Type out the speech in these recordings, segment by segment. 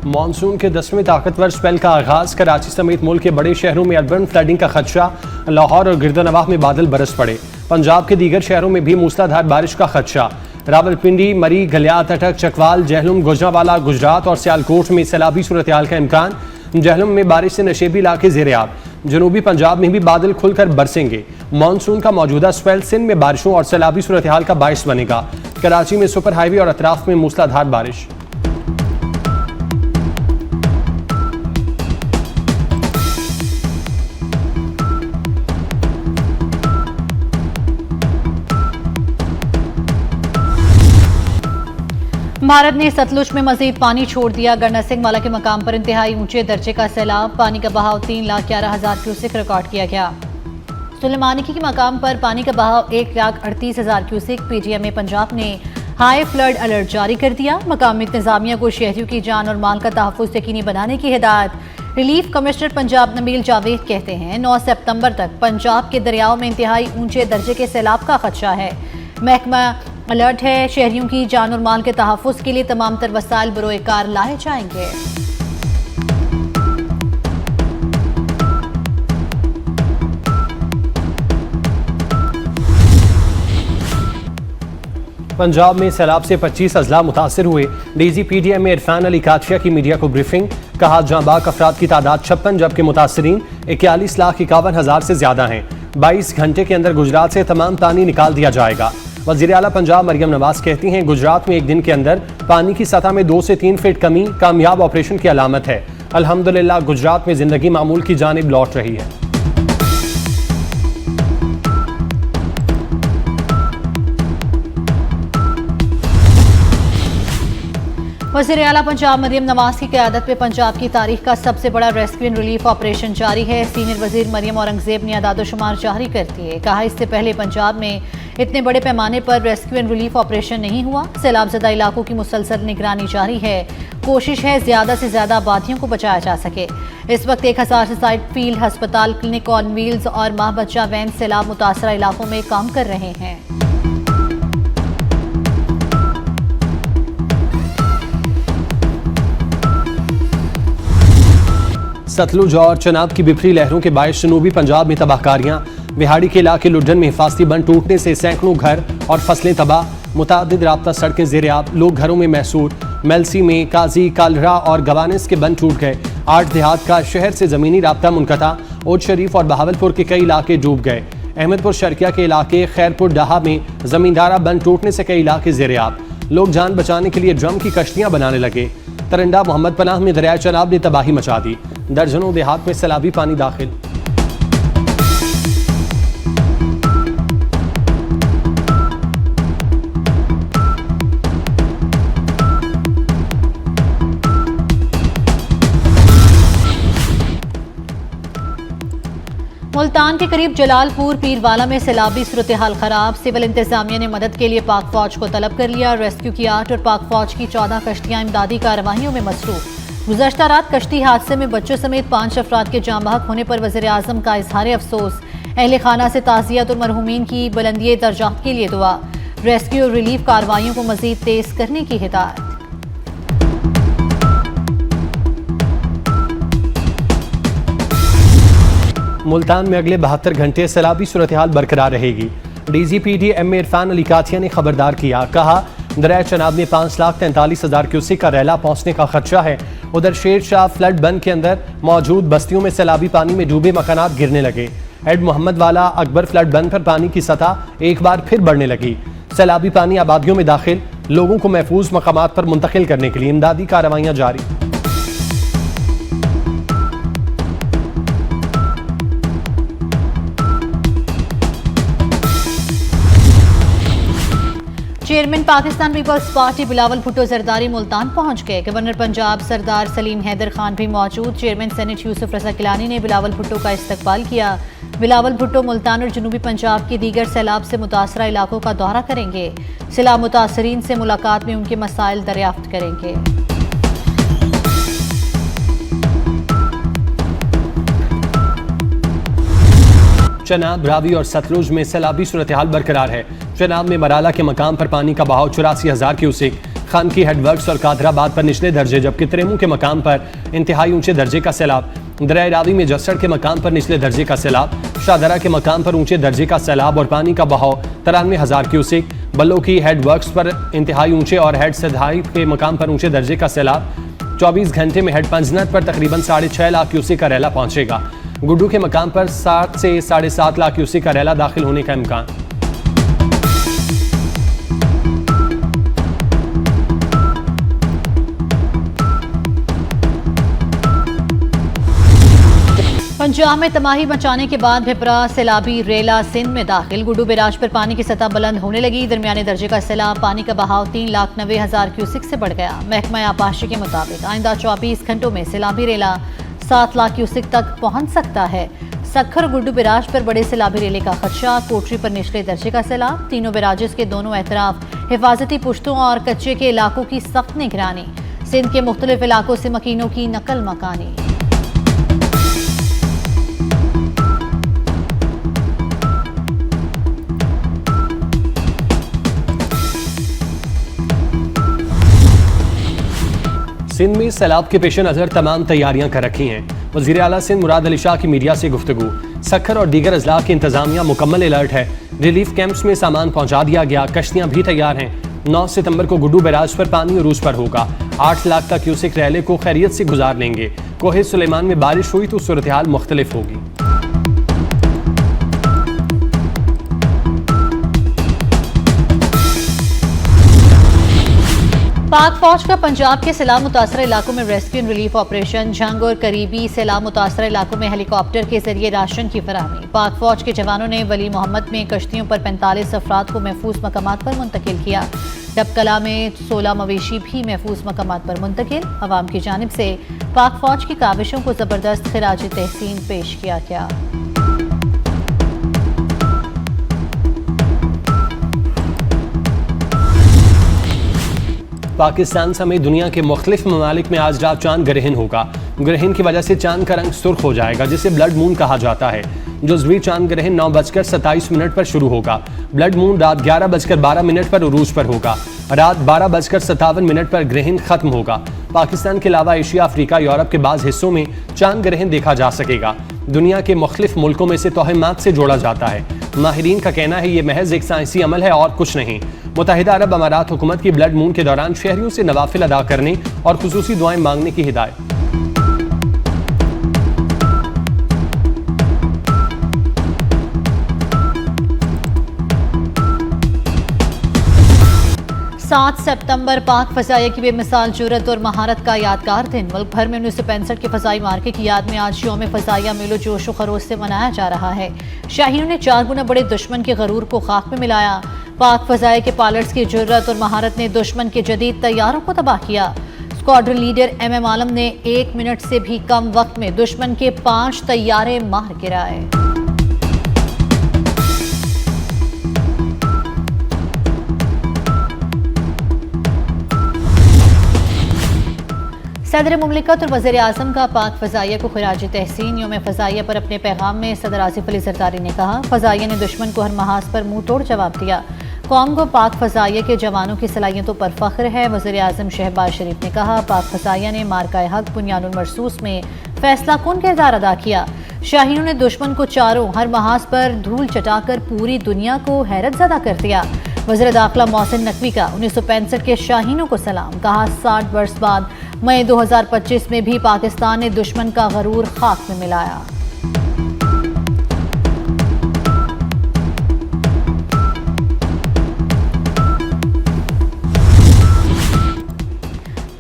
Monsoon के 10वें ताकतवर स्पेल का आगाज। कराची समेत मुल्क के बड़े शहरों में अर्बन फ्लडिंग का खदशा। लाहौर और गिरदनवाह में बादल बरस पड़े। पंजाब के दीगर शहरों में भी मूसलाधार बारिश का खदशा। रावलपिंडी, मरी, गलियात, अटक, चकवाल, जहलुम, गुजरांवाला, गुजरात और सियालकोट में सैलाबी सूरत हाल का इम्कान। जहलुम में बारिश से नशेबी इलाके ज़ेर-ए-आब। जनूबी पंजाब में भी बादल खुलकर बरसेंगे। मानसून का मौजूदा स्पेल सिंध में बारिशों और सैलाबी सूरत हाल का बाइस बनेगा। कराची में सुपर हाईवे और अतराफ में मूसलाधार बारिश। भारत ने सतलुज में मजीद पानी छोड़ दिया। गन्ना सिंह वाला के मकाम पर इंतहाई ऊंचे दर्जे का सैलाब। पानी का बहाव 3,11,000 क्यूसेक रिकॉर्ड किया गया। सुलेमानिकी के मकाम पर पानी का बहाव 1,38,000 क्यूसेक। पीजीएमए पंजाब ने हाई फ्लड अलर्ट जारी कर दिया। मकामी इंतजामिया को शहरियों की जान और माल का तहफ़्फ़ुज़ यकीनी बनाने की हिदायत। रिलीफ कमिश्नर पंजाब नबील जावेद कहते हैं 9 सितंबर तक पंजाब के दरियाओं में इंतहाई ऊंचे दर्जे के सैलाब का खदशा है। महकमा अलर्ट है। शहरियों की जान और माल के तहफ़्फ़ुज़ के लिए तमाम तर वसाइल बरोए कार लाए जाएंगे। पंजाब में सैलाब से 25 अजला मुतासिर हुए। DGPDM इरफान अली काठिया की मीडिया को ब्रीफिंग। कहा जांबाग अफराद की तादाद 56 जबकि मुतासरीन 41,51,000 से ज्यादा हैं। 22 घंटे के अंदर गुजरात से तमाम पानी निकाल दिया जाएगा। वज़ीर आला पंजाब मरियम नवाज कहती हैं गुजरात में एक दिन के अंदर पानी की सतह में 2 से 3 फीट कमी कामयाब ऑपरेशन की अलामत है। अल्हम्दुलिल्लाह गुजरात में जिंदगी मामूल की जानिब लौट रही है। वज़ीर आला पंजाब मरियम नवाज की क़यादत में पंजाब की तारीख का सबसे बड़ा रेस्क्यू एंड रिलीफ ऑपरेशन जारी है। सीनियर वज़ीर मरियम औरंगज़ेब ने अदाद-ओ-शुमार जारी कर दिए। कहा इससे पहले पंजाब में इतने बड़े पैमाने पर रेस्क्यू एंड रिलीफ ऑपरेशन नहीं हुआ। सैलाबज़दा इलाकों की मुसलसल निगरानी जारी है। कोशिश है ज़्यादा से ज़्यादा आबादियों को बचाया जा सके। इस वक्त 1000 से ज़ायद फील्ड हस्पताल, क्लिनिक ऑन व्हील्स और माँ बच्चा वैन सैलाब मुतासरा इलाकों में काम कर रहे हैं। सतलुज और चनाब की बिफरी लहरों के बायस जनूबी पंजाब में तबाहकारियां। विहाड़ी के इलाके लुड्डन में हिफाजती बंद टूटने से सैकड़ों घर और फसलें तबाह। मुतादिद राब्ता सड़कें ज़ेर-ए-आब, लोग घरों में महसूर। मेलसी में काजी, कालरा और गवानिस के बंद टूट गए। 8 देहात का शहर से ज़मीनी राब्ता मुनक़ता। ओद शरीफ और बहावलपुर के कई इलाके डूब गए। अहमदपुर शर्किया के इलाके खैरपुर डाहा में ज़मींदारा बंद टूटने से कई इलाके ज़ेर-ए-आब। लोग जान बचाने के लिए ड्रम की कश्तियाँ बनाने लगे। तरंडा मोहम्मद पनाह में दरिया चनाब ने तबाही मचा दी। दर्जनों देहात में सैलाबी पानी दाखिल। मुल्तान के करीब जलालपुर पीरवाला में सैलाबी सूरत हाल खराब। सिविल इंतजामिया ने मदद के लिए पाक फौज को तलब कर लिया। रेस्क्यू की 8 और पाक फौज की 14 कश्तियां इमदादी कार्रवाइयों में मसरूफ। गुज़श्ता रात कश्ती हादसे में बच्चों समेत 5 अफराद के जाँ बहक होने पर वज़ीर आज़म का इजहार अफसोस। अहले खाना से ताज़ियत और मरहूमीन की बुलंदी दर्जात के लिए दुआ। रेस्क्यू और रिलीफ कार्रवाइयों को मज़ीद तेज करने की हिदायत। मुल्तान में अगले 72 घंटे सैलाबी सूरत हाल बरकरार रहेगी। DGPDM इरफान अली काठिया ने खबरदार किया। कहा दरिया चनाब में 5,43,000 क्यूसेक का रैला पहुंचने का खदशा है। उधर शेर शाह फ्लड बंद के अंदर मौजूद बस्तियों में सैलाबी पानी में डूबे मकानात गिरने लगे। हेड मोहम्मद वाला अकबर फ्लड बंद पर पानी की सतह एक बार फिर बढ़ने लगी। सैलाबी पानी आबादियों में दाखिल। लोगों को महफूज मकामात पर मुंतकिल करने के लिए इमदादी कार्रवाइयां जारी। चेयरमैन पाकिस्तान पीपल्स पार्टी बिलावल भुट्टो जरदारी मुल्तान पहुंच गए। गवर्नर पंजाब सरदार सलीम हैदर खान भी मौजूद। चेयरमैन सेनेट यूसुफ रजा किलानी ने बिलावल भुट्टो का इस्तकबाल किया। बिलावल भुट्टो मुल्तान और जनूबी पंजाब के दीगर सैलाब से मुतासरा इलाकों का दौरा करेंगे। सैलाब मुतासरीन से मुलाकात में उनके मसाइल दरियाफ्त करेंगे। चनाब, रावी और सतलुज में सैलाबी सूरत हाल बरकरार है। चनाब में मराला के मकाम पर पानी का बहाव 84,000 क्यूसेक। खानकी, हेडवर्क्स और कादराबाद पर निचले दर्जे, जबकि त्रेमू के मकाम पर इंतहाई ऊंचे दर्जे का सैलाब। दरिया रावी में जस्सड़ के मकाम पर निचले दर्जे का सैलाब, शाहदरा के मकाम पर ऊंचे दर्जे का सैलाब और पानी का बहाव 93,000 क्यूसेक। बल्लो की हेडवर्क्स पर इंतहाई ऊंचे और हेड सदाई के मकाम पर ऊंचे दर्जे का सैलाब। 24 घंटे में हेड पंजनत पर तकरीबन 6.5 लाख क्यूसेक का रैला पहुंचेगा। गुड्डू के मकाम पर 7 से 7.5 लाख क्यूसेक का रैला दाखिल होने का इम्कान। पंजाब में तबाही मचाने के बाद भिपरा सैलाबी रेला सिंध में दाखिल। गुड्डू बैराज पर पानी की सतह बुलंद होने लगी। दरमियाने दर्जे का सैलाब, पानी का बहाव 3,90,000 क्यूसेक से बढ़ गया। महकमा आबपाशी के मुताबिक आइंदा 24 घंटों में सैलाबी रेला 7 लाख क्यूसेक तक पहुंच सकता है। सखर गुड्डू बैराज पर बड़े सैलाबी रेले का खदशा। कोटरी पर निचले दर्जे का सैलाब। तीनों बैराजेस के दोनों एतराफ हिफाजती पुश्तों और कच्चे के इलाकों की सख्त निगरानी। सिंध के मुख्तलिफ इलाकों से मकीनों की नकल मकानी। सिंध में सैलाब के पेश नज़र तमाम तैयारियां कर रखी हैं। वज़ीर आला सिंध मुराद अली शाह की मीडिया से गुफ्तगू। सखर और दीगर अजला की इंतजामिया मुकम्मल अलर्ट है। रिलीफ कैंप्स में सामान पहुंचा दिया गया, कश्तियां भी तैयार हैं। 9 सितंबर को गुड्डू बैराज पर पानी उरूज पर होगा। 8 लाख का क्यूसेक रैले को खैरियत से गुजार लेंगे। कोहे सुलेमान में बारिश हुई तो सूरत हाल मुख्तलिफ होगी। पाक फौज का पंजाब के सैलाब मुतासर इलाकों में रेस्क्यू एंड रिलीफ ऑपरेशन। जंग और करीबी सैलाब मुतासर इलाकों में हेलीकॉप्टर के जरिए राशन की फराहमी। पाक फौज के जवानों ने वली मोहम्मद में कश्तियों पर 45 अफराद को महफूज मकामात पर मुंतकिल किया। डबकला में 16 मवेशी भी महफूज मकामात पर मुंतकिल। अवाम की जानिब से पाक फौज की काविशों को जबरदस्त खिराज तहसीन पेश किया गया। पाकिस्तान समेत दुनिया के मुख्तलिफ ममालिक में आज रात चांद ग्रहण होगा। ग्रहण की वजह से चांद का रंग सुर्ख हो जाएगा, जिसे ब्लड मून कहा जाता है। जुज़वी चांद ग्रहण 9:27 पर शुरू होगा। ब्लड मून रात 11:12 पर उरूज पर होगा। रात 12:57 पर ग्रहण खत्म होगा। पाकिस्तान के अलावा एशिया, अफ्रीका, यूरोप के बाज़ हिस्सों में चांद ग्रहण देखा जा सकेगा। दुनिया के मुख्तलिफ मुल्कों में से तोहमात से जोड़ा जाता है। माहिरीन का कहना है ये महज एक साइंसी अमल है और कुछ नहीं। मुत्तहिदा अरब अमारात हुकूमत की ब्लड मून के दौरान शहरियों से नवाफिल अदा करने और खुसूसी दुआएं मांगने की हिदायत। सात सितंबर पाक फ़ज़ाइया की बेमिसाल जुर्रत और महारत का यादगार दिन। मुल्क भर में 1965 के फ़ज़ाई मार्के की याद में आज यौम फ़ज़ाइया मेलो जोश व खरोश से मनाया जा रहा है। शाहीनों ने 4 गुना बड़े दुश्मन के गरूर को खाक में मिलाया। पाक फ़ज़ाइया के पायलट्स की जुर्रत और महारत ने दुश्मन के जदीद तैयारों को तबाह किया। स्क्वाड्रन लीडर MM आलम ने 1 मिनट से भी कम वक्त में दुश्मन के 5 तैयारे मार गिराए। सदर मुमलिकत और वज़ीर आज़म का पाक फ़ज़ाइया को खिराज तहसीन। यौम फ़ज़ाइया पर अपने पैगाम में सदर आसिफ अली ज़रदारी ने कहा, फ़ज़ाइया ने दुश्मन को हर महाज पर मुंह तोड़ जवाब दिया। कौम को पाक फ़ज़ाइया के जवानों की सलाहियतों पर फ़ख्र है। वज़ीर आज़म शहबाज शरीफ ने कहा, पाक फ़ज़ाइया ने मार्का हक बुनियानुल मरसूस में फैसला कुन किरदार अदा किया। शाहीनों ने दुश्मन को चारों हर महाज पर धूल चटाकर पूरी दुनिया को हैरत ज़दा कर दिया। वज़ीर दाखिला मोहसिन नकवी का 1965 के शाहीनों को सलाम। कहा, 60 वर्ष बाद मई 2025 में भी पाकिस्तान ने दुश्मन का गरूर खाक में मिलाया।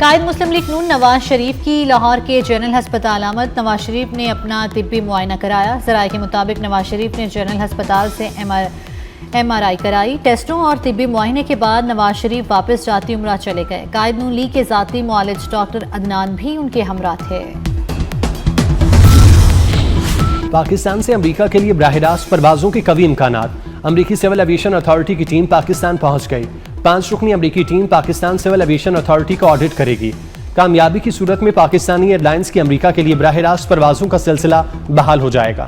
कायद मुस्लिम लीग नून नवाज शरीफ की लाहौर के जनरल हस्पताल आमद। नवाज शरीफ ने अपना तिब्बी मुआयना कराया। ज़राए के मुताबिक नवाज शरीफ ने जनरल हस्पताल से MRI कराई। टेस्टों और तिब्बी मुआयने के बाद नवाज शरीफ वापस जाती उम्रा चले गए। कायद नून लीग के ज़ाती मुआलिज डॉक्टर अदनान भी उनके हमरा थे। पाकिस्तान से अमेरिका के लिए बराह रास्त परवाजों के कवी इम्कानात। अमेरिकी सिविल एविएशन अथॉरिटी की टीम पाकिस्तान पहुंच गई। 5 रुकनी अमेरिकी team Pakistan civil aviation authority का ऑडिट करेगी। कामयाबी की सूरत में पाकिस्तानी एयरलाइंस की अमेरिका के लिए बराह रास्त परवाजों का सिलसिला बहाल हो जाएगा।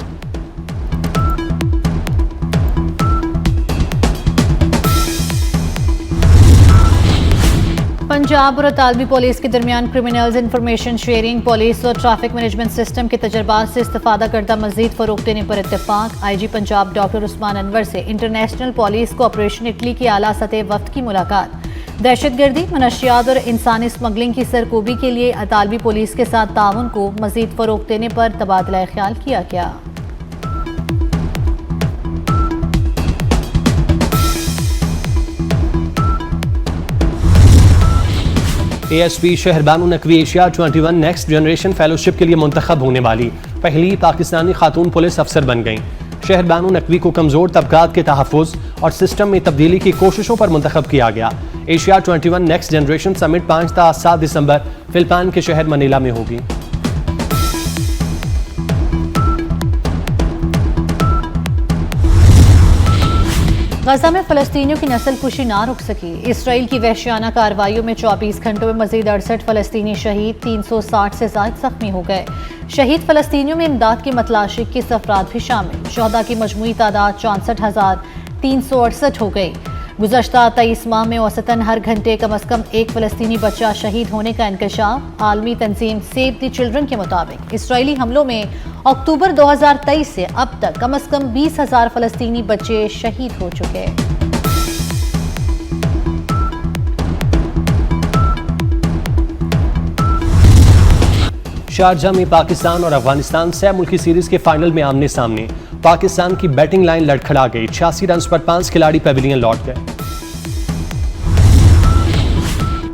पंजाब और अतालवी पुलिस के दरमियान क्रिमिनल्स इंफॉर्मेशन शेयरिंग, पुलिस और ट्रैफिक मैनेजमेंट सिस्टम के तजर्बात से इस्तेफादा करता मजीद फरोग देने पर इत्तेफाक। IG पंजाब डॉक्टर उस्मान अनवर से इंटरनेशनल पुलिस कोऑपरेशन इटली की आला सतह वफ्द की मुलाकात। दहशतगर्दी, मनशियात और इंसानी स्मगलिंग की सरकोबी के लिए अतालवी पुलिस के साथ ताउन को मजीद फरोग देने पर तबादला ख्याल किया गया। ASP शहर Bano Naqvi Asia 21 next generation fellowship के लिए मुंतखब होने वाली पहली पाकिस्तानी खातून पुलिस अफसर बन गईं। शहर बानो नकवी को कमज़ोर तबकात के तहफ़्फ़ुज़ और सिस्टम में तब्दीली की कोशिशों पर मुंतखब किया गया। एशिया 21 नेक्स्ट जनरेशन समिट 5 से 7 दिसंबर फिलिपाइन के शहर मनीला में होगी। गजा में फ़लस्तीनियों की नस्ल कुशी ना रुक सकी। इसराइल की वहशियाना कार्रवाइयों में 24 घंटों में मजीद 68 फ़लस्तीनी शहीद, 360 से ज़ायद जख्मी हो गए। शहीद फ़लस्तीनियों में इमदाद के मतलाशिक के अफराद भी शामिल। शुहदा की मजमूई तादाद 64,368 हो गई। गुज़श्ता 23 माह में औसतन हर घंटे कम अज़ कम एक फ़लस्तीनी बच्चा शहीद होने का इंकशाफ। आलमी तंजीम सेव द चिल्ड्रन के मुताबिक इसराइली हमलों में अक्टूबर 2023 से अब तक कम अज़ कम 20,000 फ़लस्तीनी बच्चे शहीद हो चुके। शारजाह में पाकिस्तान और अफगानिस्तान सह मुल्की सीरीज के फाइनल में आमने सामने। पाकिस्तान की बैटिंग लाइन लड़खड़ा गई। 86 रन पर 5 खिलाड़ी पेविलियन लौट गए।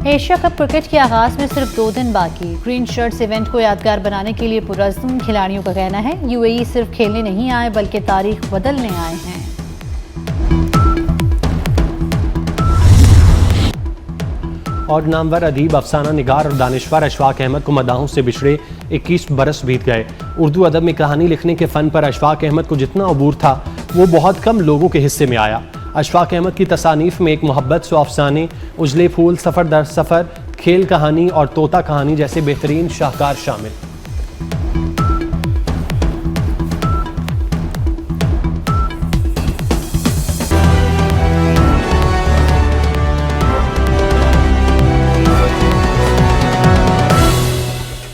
एशिया कप क्रिकेट के आगाज में सिर्फ 2 दिन बाकी। ग्रीन शर्ट्स इवेंट को यादगार बनाने के लिए पुरज़्म खिलाड़ियों का कहना है UAE सिर्फ खेलने नहीं आए बल्कि तारीख बदलने आए हैं। और नामवर अदीब, अफसाना निगार और दानिश्वर अशफाक अहमद को मदाहों से बिछड़े 21 बरस बीत गए। उर्दू अदब में कहानी लिखने के फ़न पर अशफाक अहमद को जितना अबूर था वो बहुत कम लोगों के हिस्से में आया। अशफाक अहमद की तसानीफ में एक मोहब्बत सो अफसाने, उजले फूल, सफ़र दर सफ़र, खेल कहानी और तोता कहानी जैसे बेहतरीन शाहकार शामिल।